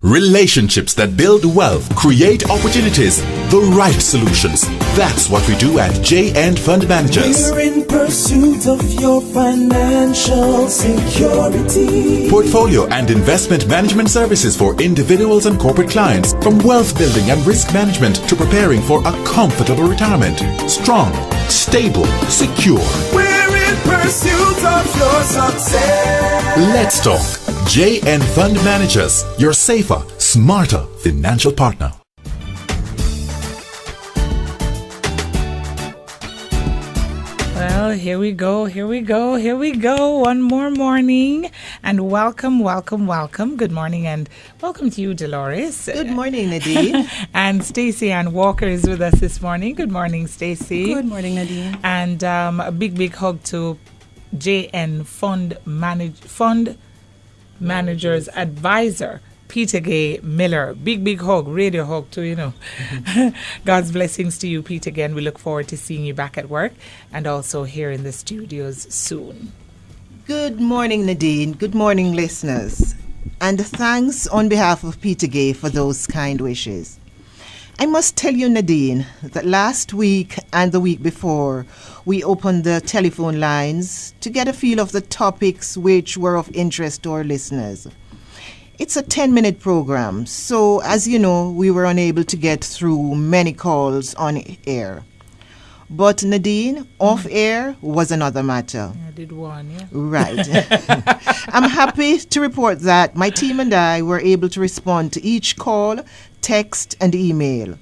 Relationships that build wealth, create opportunities, the right solutions. That's what we do at J&N Fund Managers. We're in pursuit of your financial security. Portfolio and investment management services for individuals and corporate clients, from wealth building and risk management to preparing for a comfortable retirement. Strong, stable, secure. We're in pursuit of your success. Let's talk. J&N Fund Managers, your safer, smarter financial partner. Well, here we go. One more morning, and welcome. Good morning, and welcome to you, Dolores. Good morning, Nadine. And Stacey Ann Walker is with us this morning. Good morning, Stacey. Good morning, Nadine. And a big hug to J&N Fund Managers Advisor, Peter Gay Miller. Big hug, radio hug too, you know. God's blessings to you, Peter. Again, we look forward to seeing you back at work and also here in the studios soon. Good morning, Nadine. Good morning, listeners. And thanks on behalf of Peter Gay for those kind wishes. I must tell you, Nadine, that last week and the week before, we opened the telephone lines to get a feel of the topics which were of interest to our listeners. It's a 10-minute program, so as you know, we were unable to get through many calls on air. But Nadine, off air was another matter. I did one, yeah. Right. I'm happy to report that my team and I were able to respond to each call, text, and email.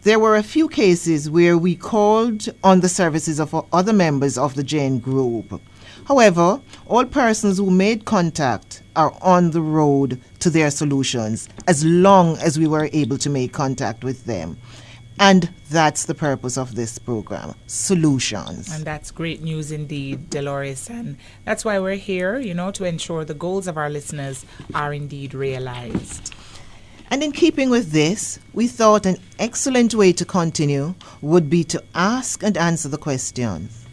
There were a few cases where we called on the services of other members of the J&N group. However, all persons who made contact are on the road to their solutions as long as we were able to make contact with them. And that's the purpose of this program, solutions. And that's great news indeed, Dolores. And that's why we're here, you know, to ensure the goals of our listeners are indeed realized. And in keeping with this, we thought an excellent way to continue would be to ask and answer the questions.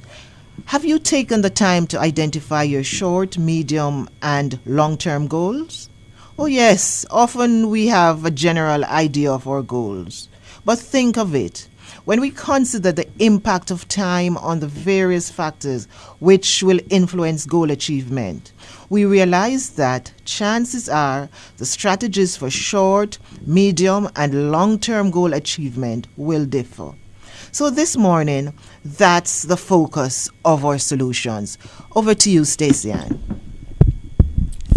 Have you taken the time to identify your short, medium, and long-term goals? Oh yes, often we have a general idea of our goals. But think of it. When we consider the impact of time on the various factors which will influence goal achievement, we realize that chances are the strategies for short, medium, and long-term goal achievement will differ. So this morning, that's the focus of our solutions. Over to you, Stacey Ann.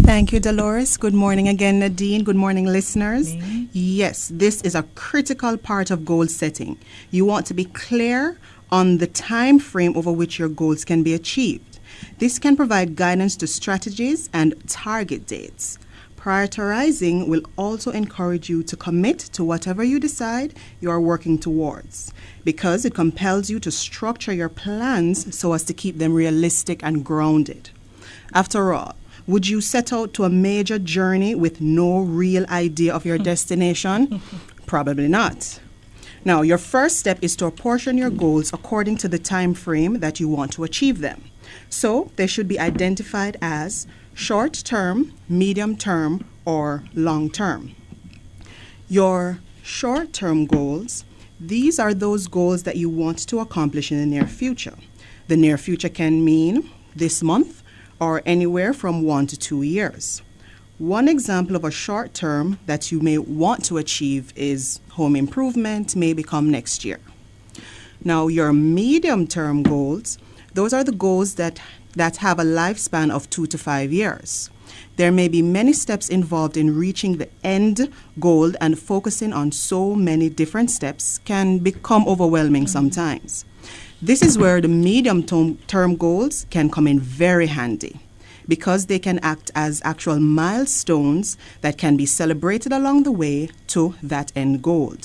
Thank you, Dolores. Good morning again, Nadine. Good morning, listeners. Yes, this is a critical part of goal setting. You want to be clear on the time frame over which your goals can be achieved. This can provide guidance to strategies and target dates. Prioritizing will also encourage you to commit to whatever you decide you are working towards, because it compels you to structure your plans so as to keep them realistic and grounded. After all, would you set out to a major journey with no real idea of your destination? Probably not. Now, your first step is to apportion your goals according to the time frame that you want to achieve them. So they should be identified as short-term, medium-term, or long-term. Your short-term goals, these are those goals that you want to accomplish in the near future. The near future can mean this month, or anywhere from 1 to 2 years. One example of a short term that you may want to achieve is home improvement may become next year. Now, your medium term goals, those are the goals that have a lifespan of 2 to 5 years. There may be many steps involved in reaching the end goal, and focusing on so many different steps can become overwhelming sometimes. This is where the medium-term goals can come in very handy, because they can act as actual milestones that can be celebrated along the way to that end goal.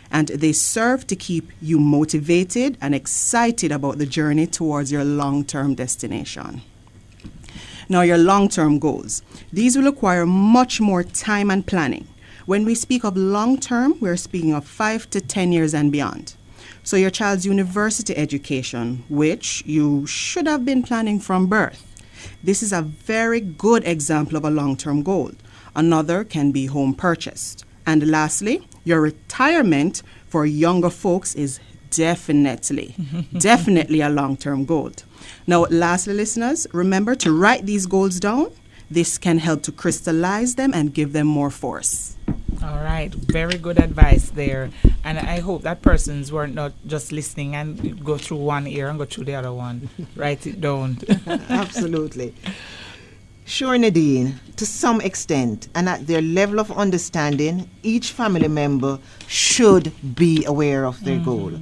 And they serve to keep you motivated and excited about the journey towards your long-term destination. Now, your long-term goals. These will require much more time and planning. When we speak of long-term, we're speaking of 5 to 10 years and beyond. So your child's university education, which you should have been planning from birth. This is a very good example of a long-term goal. Another can be home purchased. And lastly, your retirement for younger folks is definitely a long-term goal. Now, lastly, listeners, remember to write these goals down. This can help to crystallize them and give them more force. All right, very good advice there. And I hope that persons were not just listening and go through one ear and go through the other one. Write it down. Absolutely. Sure, Nadine, to some extent and at their level of understanding, each family member should be aware of their goal.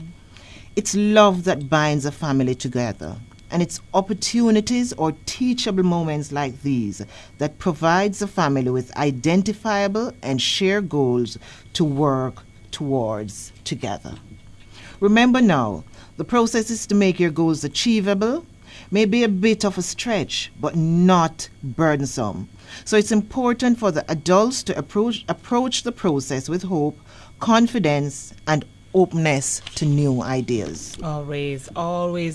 It's love that binds a family together. And it's opportunities or teachable moments like these that provides the family with identifiable and shared goals to work towards together. Remember now, the process is to make your goals achievable, maybe a bit of a stretch, but not burdensome. So it's important for the adults to approach the process with hope, confidence, and openness to new ideas. Always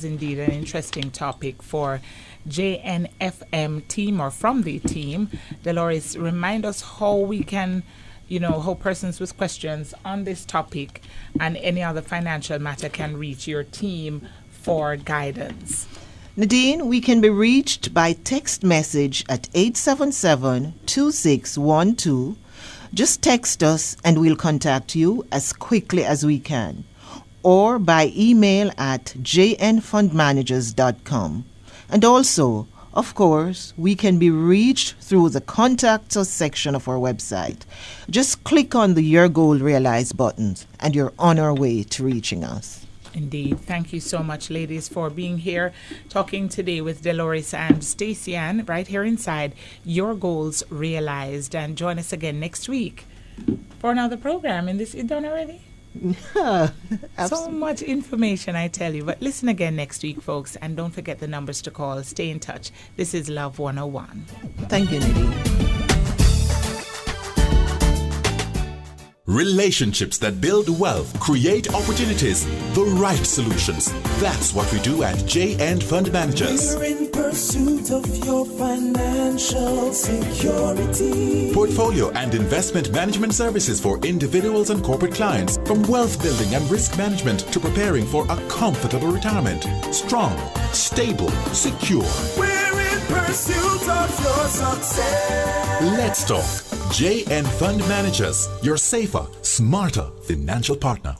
indeed an interesting topic for JNFM team or from the team. Dolores, remind us how we can, how persons with questions on this topic and any other financial matter can reach your team for guidance. Nadine, we can be reached by text message at 877-2612. Just text us and we'll contact you as quickly as we can, or by email at jnfundmanagers.com. And also, of course, we can be reached through the Contact Us section of our website. Just click on the Your Goal Realized button and you're on our way to reaching us. Indeed. Thank you so much, ladies, for being here, talking today with Dolores and Stacey Ann right here inside Your Goals Realized. And join us again next week for another program. And this is done already? So much information, I tell you. But listen again next week, folks. And don't forget the numbers to call. Stay in touch. This is Love 101. Thank you, Nadine. Relationships that build wealth, create opportunities, the right solutions. That's what we do at JN Fund Managers. We're in pursuit of your financial security. Portfolio and investment management services for individuals and corporate clients, from wealth building and risk management to preparing for a comfortable retirement. Strong, stable, secure. We're in pursuit of your success. Let's talk. JN Fund Managers, your safer, smarter financial partner.